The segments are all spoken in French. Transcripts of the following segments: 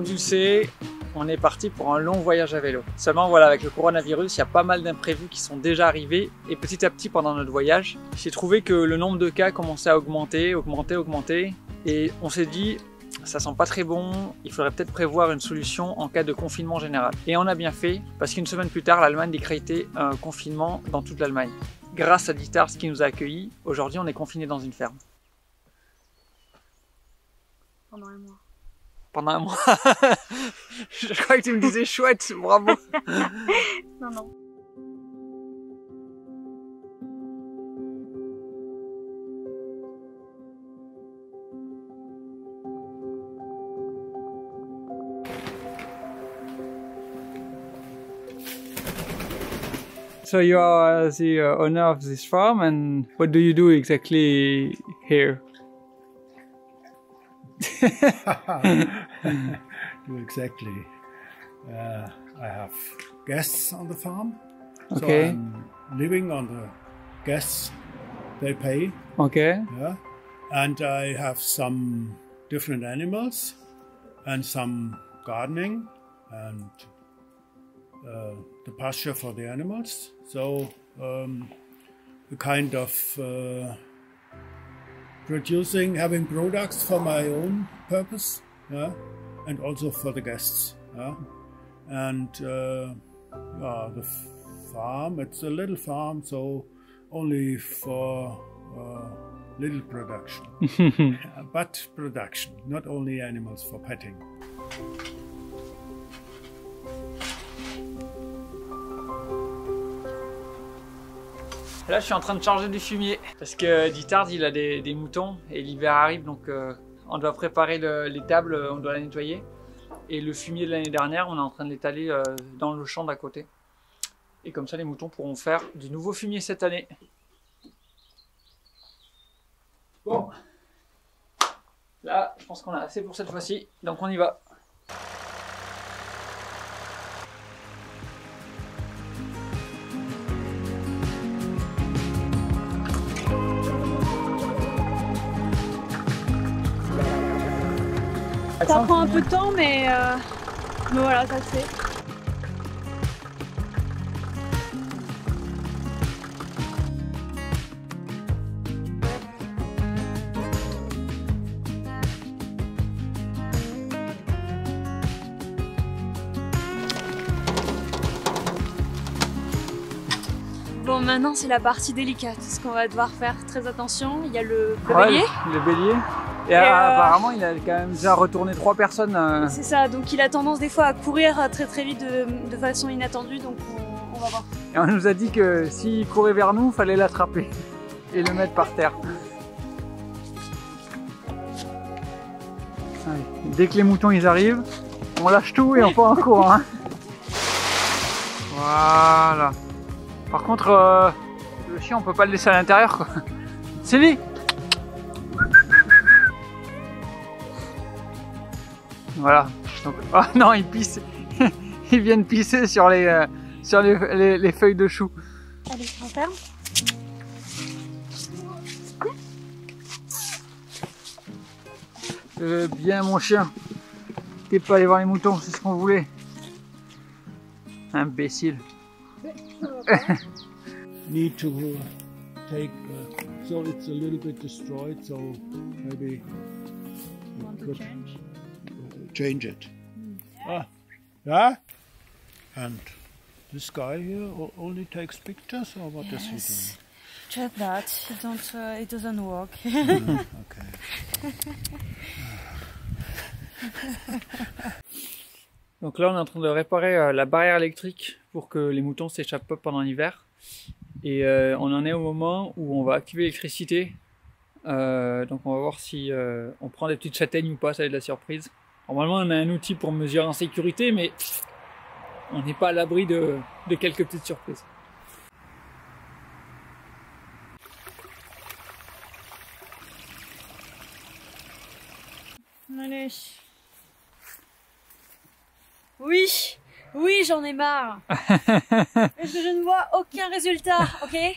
Comme tu le sais, on est parti pour un long voyage à vélo. Seulement voilà, avec le coronavirus, il y a pas mal d'imprévus qui sont déjà arrivés et petit à petit pendant notre voyage, j'ai trouvé que le nombre de cas commençait à augmenter et on s'est dit ça sent pas très bon, il faudrait peut-être prévoir une solution en cas de confinement général. Et on a bien fait parce qu'une semaine plus tard, l'Allemagne décrétait un confinement dans toute l'Allemagne. Grâce à Dietards qui nous a accueillis, aujourd'hui on est confinés dans une ferme. Pendant un mois. Pendant un mois. Je crois que tu me disais chouette, bravo. Non, non. So you are the owner of this farm, and what do you do exactly here? Exactly. I have guests on the farm. Okay. So I'm living on the guests they pay. Okay. Yeah. And I have some different animals and some gardening and the pasture for the animals. So a kind of having products for my own purpose, yeah, and also for the guests, yeah. And the farm, it's a little farm, so only for little production, but production, not only animals for petting. Là, je suis en train de charger du fumier parce que Dietards, il a des moutons et l'hiver arrive, donc on doit préparer les tables, on doit la nettoyer. Et le fumier de l'année dernière, on est en train de l'étaler dans le champ d'à côté. Et comme ça, les moutons pourront faire du nouveau fumier cette année. Bon, là, je pense qu'on a assez pour cette fois-ci, donc on y va. Ça prend un peu de temps, mais voilà, ça se fait. Bon, maintenant c'est la partie délicate, ce qu'on va devoir faire très attention. Il y a le bélier. Le bélier. Et apparemment, il a quand même déjà retourné 3 personnes. C'est ça, donc il a tendance des fois à courir très vite de façon inattendue, donc on va voir. Et on nous a dit que s'il courait vers nous, il fallait l'attraper et le mettre par terre. Allez, dès que les moutons ils arrivent, on lâche tout et on part en courant. Hein. Voilà. Par contre, le chien, on peut pas le laisser à l'intérieur, quoi. C'est lui. Voilà. Donc, oh non, ils pissent. Ils viennent pisser sur les feuilles de chou. Allez, on ferme. Bien mon chien. T'es pas allé voir les moutons, c'est ce qu'on voulait. Imbécile. Need to take, so it's a little bit destroyed, so maybe we could change it. Yeah? And this guy here only takes pictures, or what does he do? Just that, it doesn't work. Okay. Donc là on est en train de réparer la barrière électrique pour que les moutons s'échappent pas pendant l'hiver. Et on en est au moment où on va activer l'électricité. Donc on va voir si on prend des petites châtaignes ou pas, ça va être de la surprise. Normalement on a un outil pour mesurer en sécurité, mais on n'est pas à l'abri de quelques petites surprises. Allez. Oui, oui, j'en ai marre. Parce que je ne vois aucun résultat, ok? Et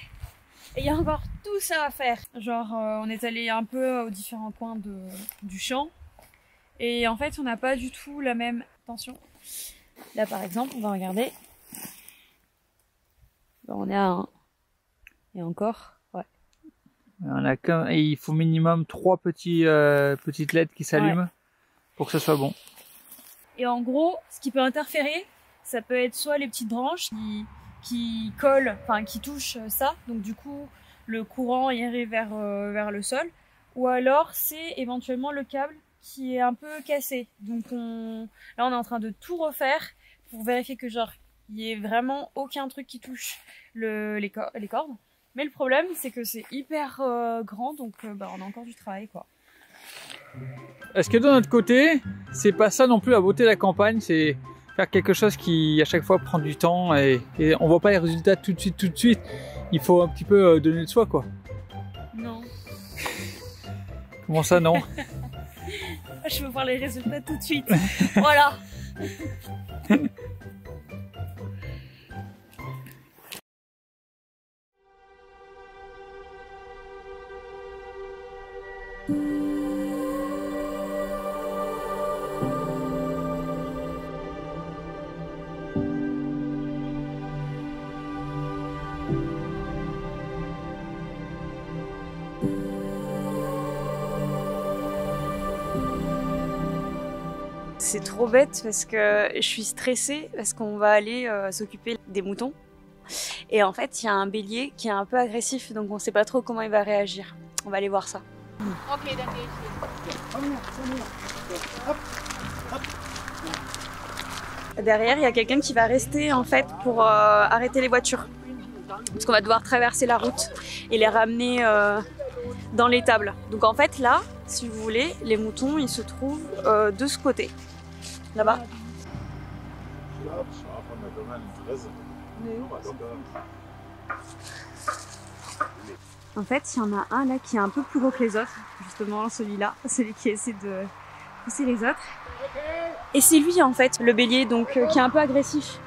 il y a encore tout ça à faire. Genre, on est allé un peu aux différents coins du champ. Et en fait, on n'a pas du tout la même tension. Là, par exemple, on va regarder. On est à 1. Et encore, ouais. Et il faut minimum 3 petites LED qui s'allument pour que ça soit bon. Et en gros, ce qui peut interférer, ça peut être soit les petites branches qui collent, enfin qui touchent ça, donc du coup le courant irait vers le sol, ou alors c'est éventuellement le câble qui est un peu cassé. Donc là on est en train de tout refaire pour vérifier que genre il y ait vraiment aucun truc qui touche les cordes. Mais le problème c'est que c'est hyper grand, donc on a encore du travail quoi. Est-ce que de notre côté, c'est pas ça non plus la beauté de la campagne, c'est faire quelque chose qui à chaque fois prend du temps et on voit pas les résultats tout de suite. Il faut un petit peu donner de soi quoi. Non. Comment ça non? Je veux voir les résultats tout de suite. Voilà. C'est trop bête parce que je suis stressée parce qu'on va aller s'occuper des moutons. Et en fait, il y a un bélier qui est un peu agressif, donc on sait pas trop comment il va réagir. On va aller voir ça. Derrière, il y a quelqu'un qui va rester en fait pour arrêter les voitures. Parce qu'on va devoir traverser la route et les ramener dans l'étable. Donc en fait là, si vous voulez, les moutons ils se trouvent de ce côté. Là-bas. En fait, il y en a un là qui est un peu plus gros que les autres. Justement, celui-là, celui qui essaie de pousser les autres. Et c'est lui en fait, le bélier, donc qui est un peu agressif.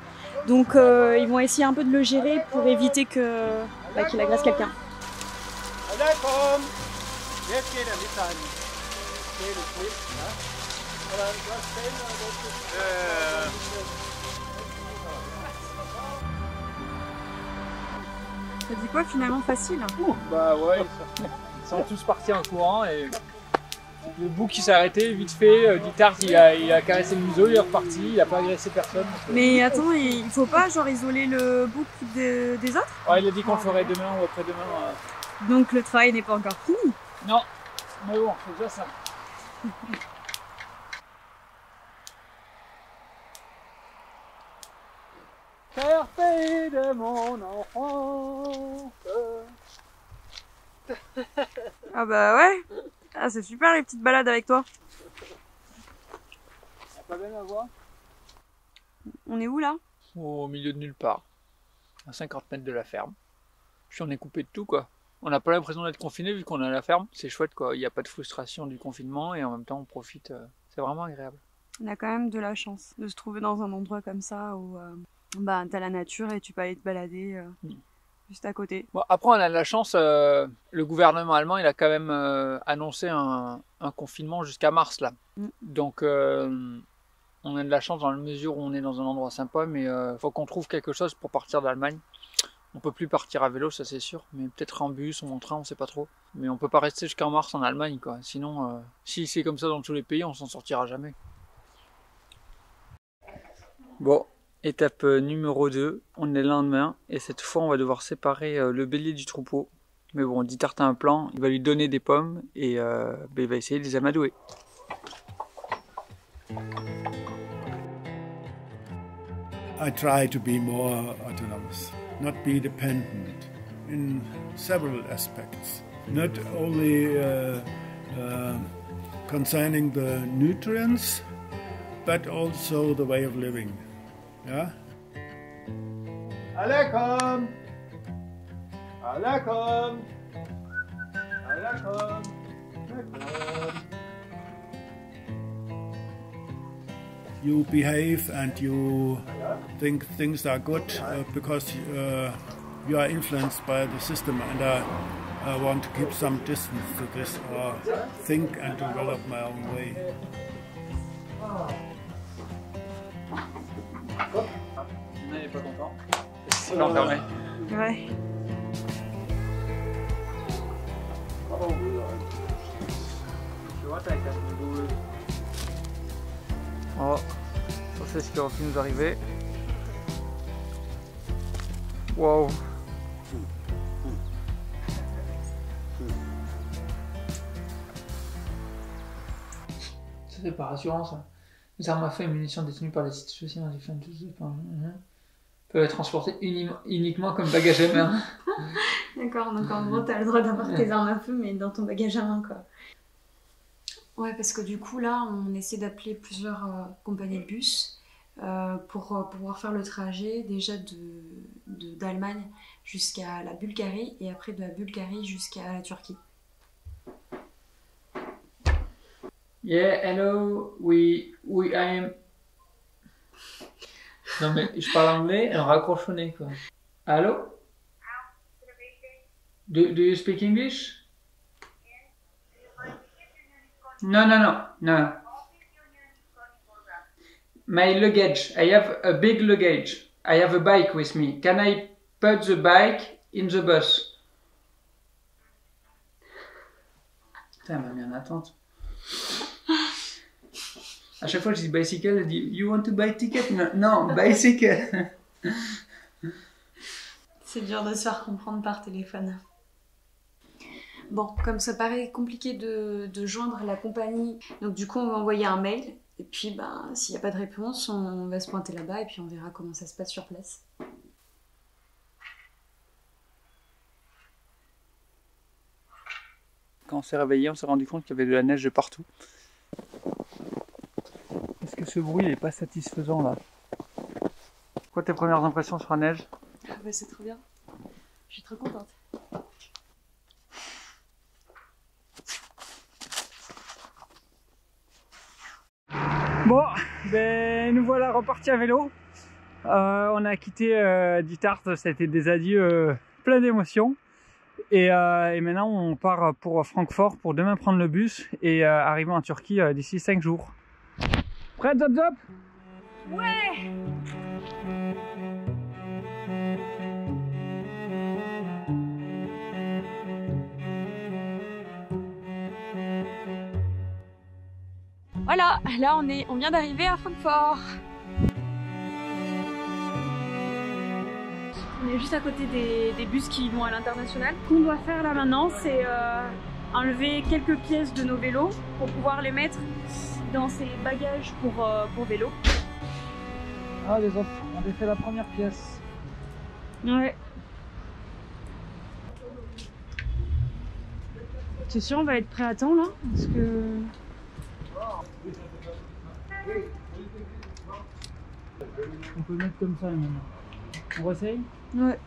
Donc ils vont essayer un peu de le gérer pour éviter qu'il agresse quelqu'un. Ça dit quoi finalement facile? Bah ouais, ils sont tous partis en courant et le bouc qui s'est arrêté vite fait, Guitare il a caressé le museau, il est reparti, il a pas agressé personne. Mais attends, il faut pas genre isoler le bouc des autres? Ouais, il a dit qu'on le ferait demain ou après-demain. Donc le travail n'est pas encore fini? Non, mais bon, c'est déjà ça. Faire paix de mon enfance. Ah bah ouais. Ah c'est super les petites balades avec toi. Y'a pas bien à voir. On est où là? Au milieu de nulle part. À 50 mètres de la ferme. Puis on est coupé de tout quoi. On n'a pas l'impression d'être confiné vu qu'on est à la ferme. C'est chouette quoi. Il n'y a pas de frustration du confinement et en même temps on profite. C'est vraiment agréable. On a quand même de la chance de se trouver dans un endroit comme ça où t'as la nature et tu peux aller te balader juste à côté. Bon, après on a de la chance, le gouvernement allemand il a quand même annoncé un confinement jusqu'à mars là. Donc on a de la chance dans la mesure où on est dans un endroit sympa, mais faut qu'on trouve quelque chose pour partir d'Allemagne. On peut plus partir à vélo, ça c'est sûr, mais peut-être en bus ou en train, on sait pas trop. Mais on peut pas rester jusqu'en mars en Allemagne quoi. Sinon, si c'est comme ça dans tous les pays, on s'en sortira jamais. Bon. Étape numéro 2, on est le lendemain et cette fois on va devoir séparer le bélier du troupeau. Mais bon, Guitare a un plan, il va lui donner des pommes et il va essayer de les amadouer. I try to be more autonomous, not be dependent in several aspects. Not only concerning the nutrients, but also the way of living. Ja? Alle komm! Alle komm! Alle komm! You behave and you think things are good because you are influenced by the system, and I want to keep some distance to this or think and develop my own way. Il n'est pas content. C'est enfermé. Ouais. Oh, ça c'est ce qui aurait pu nous arriver. Wow. Ça c'est pas rassurant ça. Les armes à feu et munitions détenues par les situations dans différentes peuvent être transportées uniquement comme bagage à main. D'accord, donc en gros t'as le droit d'avoir tes armes à feu mais dans ton bagage à main quoi. Ouais, parce que du coup là on essaie d'appeler plusieurs compagnies de bus pour pouvoir faire le trajet déjà d'Allemagne jusqu'à la Bulgarie et après de la Bulgarie jusqu'à la Turquie. Yeah, hello, I am. Non mais je parle anglais, elle raccroche au nez quoi. Allô? Do you speak English? No. My luggage. I have a big luggage. I have a bike with me. Can I put the bike in the bus? Putain, elle m'a mis en attente. À chaque fois que je dis bicycle, elle dit You want to buy ticket? Non, bicycle. C'est dur de se faire comprendre par téléphone. Bon, comme ça paraît compliqué de joindre la compagnie, donc du coup on va envoyer un mail, et puis ben, s'il n'y a pas de réponse, on va se pointer là-bas et puis on verra comment ça se passe sur place. Quand on s'est réveillé, on s'est rendu compte qu'il y avait de la neige de partout. Est-ce que ce bruit n'est pas satisfaisant là? Quoi tes premières impressions sur la neige? Ah bah c'est trop bien, je suis trop contente. Bon, ben nous voilà repartis à vélo. On a quitté Dittert, ça a été des adieux pleins d'émotions. Et maintenant on part pour Francfort pour demain prendre le bus et arriver en Turquie d'ici 5 jours. Prêt, Zop Zop? Ouais! Voilà, là on vient d'arriver à Francfort. On est juste à côté des bus qui vont à l'international. Ce qu'on doit faire là maintenant, c'est enlever quelques pièces de nos vélos pour pouvoir les mettre dans ces bagages pour vélo. Ah les autres, on a fait la première pièce. Ouais. C'est sûr, on va être prêt à temps là, parce que... On peut mettre comme ça maintenant. On réessaye? Ouais.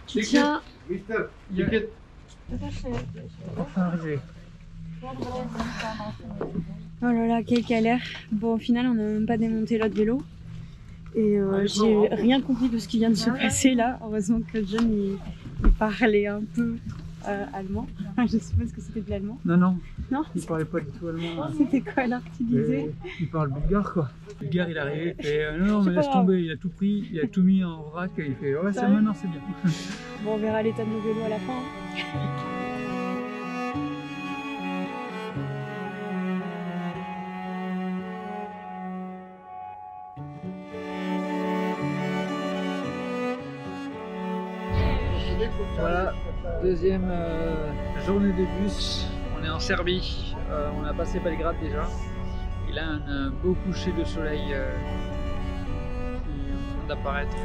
Tu tiens... Oh là là, quelle galère. Bon, au final, on n'a même pas démonté l'autre vélo. Et j'ai rien compris de ce qui vient de se passer là. Heureusement que John il parlait un peu allemand. Je suppose que c'était de l'allemand. Non. Non, Il parlait pas du tout allemand. c'était quoi alors que tu disais? Il parle bulgare quoi. Le bulgare il est arrivé, il fait non mais laisse tomber, il a tout pris, il a tout mis en vrac et il fait ouais c'est maintenant c'est bien. Bon, on verra l'état de nos vélos à la fin. Voilà, deuxième journée de bus, on est en Serbie, on a passé Belgrade déjà. Il a un beau coucher de soleil qui est en train d'apparaître.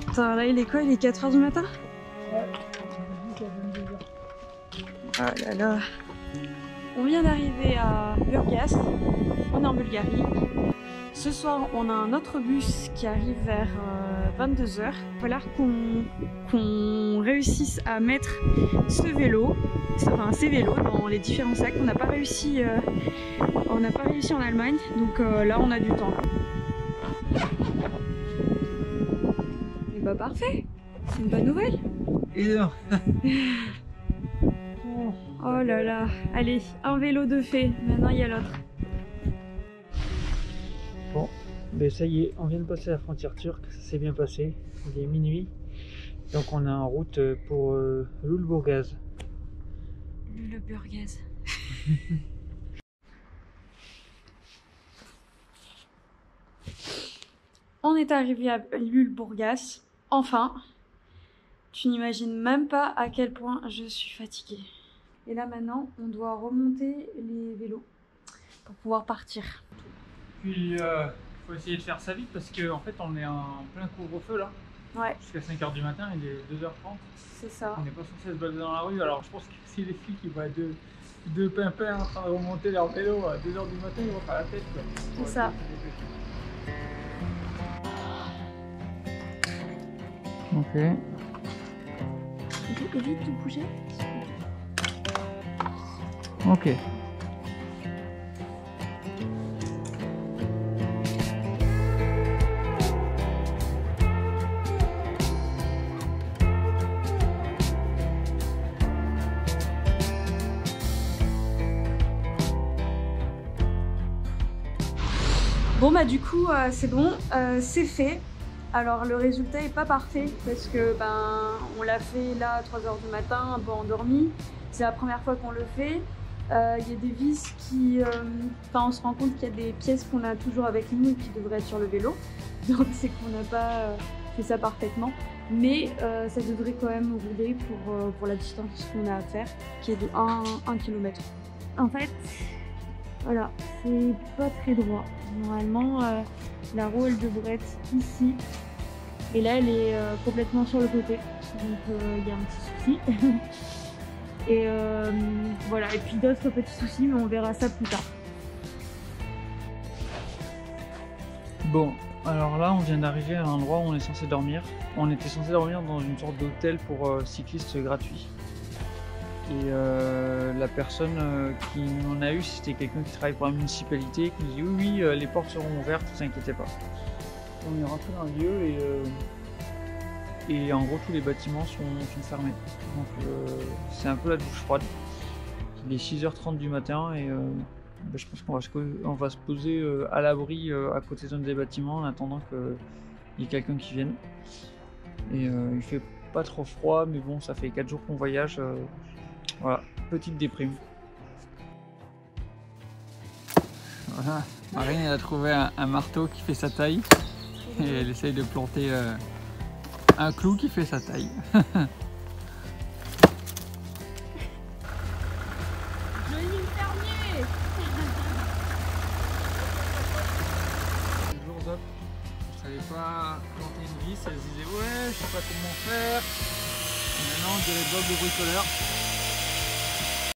Attends, là il est quoi? Il est 4 h du matin? Ouais. Oh là là. On vient d'arriver à Burgas, on est en Bulgarie. Ce soir, on a un autre bus qui arrive vers 22 h. Il va falloir qu'on réussisse à mettre ce vélo, enfin ces vélos dans les différents sacs. On n'a pas réussi en Allemagne, donc là on a du temps. Et bah parfait, c'est une bonne nouvelle. Oh là là, allez, un vélo de fait, maintenant il y a l'autre. Bon, ben ça y est, on vient de passer la frontière turque, ça s'est bien passé, il est minuit, donc on est en route pour Lüleburgaz. Lüleburgaz. On est arrivé à Lüleburgaz, enfin. Tu n'imagines même pas à quel point je suis fatiguée. Et là maintenant, on doit remonter les vélos pour pouvoir partir. Puis faut essayer de faire ça vite parce qu'en fait on est en plein couvre-feu là. Ouais. Jusqu'à 5 h du matin, il est 2 h 30. C'est ça. On n'est pas censé se balader dans la rue, alors je pense que si les filles qui voient deux pimpins en train de remonter leur vélo à 2 h du matin, ils vont faire la tête quoi. C'est ça. Ok. Évite de bouger. Ok. Bon bah du coup c'est bon, c'est fait. Alors le résultat est pas parfait parce que on l'a fait là à 3 h du matin, un peu endormi. C'est la première fois qu'on le fait. Il y a des vis qui... on se rend compte qu'il y a des pièces qu'on a toujours avec nous et qui devraient être sur le vélo. Donc c'est qu'on n'a pas fait ça parfaitement. Mais ça devrait quand même rouler pour la distance qu'on a à faire, qui est de 1 km. En fait, voilà, c'est pas très droit. Normalement, la roue elle devrait être ici. Et là, elle est complètement sur le côté. Donc il y a un petit souci. Et voilà, et puis d'autres petits soucis, mais on verra ça plus tard. Bon, alors là on vient d'arriver à un endroit où on est censé dormir. On était censé dormir dans une sorte d'hôtel pour cyclistes gratuit. Et la personne qui nous en a eu, c'était quelqu'un qui travaille pour la municipalité, qui nous dit oui, les portes seront ouvertes, ne vous inquiétez pas. On est rentré dans le lieu et en gros tous les bâtiments sont fermés. Donc c'est un peu la douche froide. Il est 6 h 30 du matin et je pense qu'on va se poser à l'abri à côté d'un des bâtiments en attendant qu'il y ait quelqu'un qui vienne. Et il fait pas trop froid, mais bon, ça fait 4 jours qu'on voyage. Voilà, petite déprime. Voilà, Marine elle a trouvé un marteau qui fait sa taille et elle essaye de planter un clou qui fait sa taille. Joli fermier. Le jour d'op, je savais pas planter une vis, elle se disait ouais, je sais pas comment faire. Et maintenant on dirait Bob le bricoleur.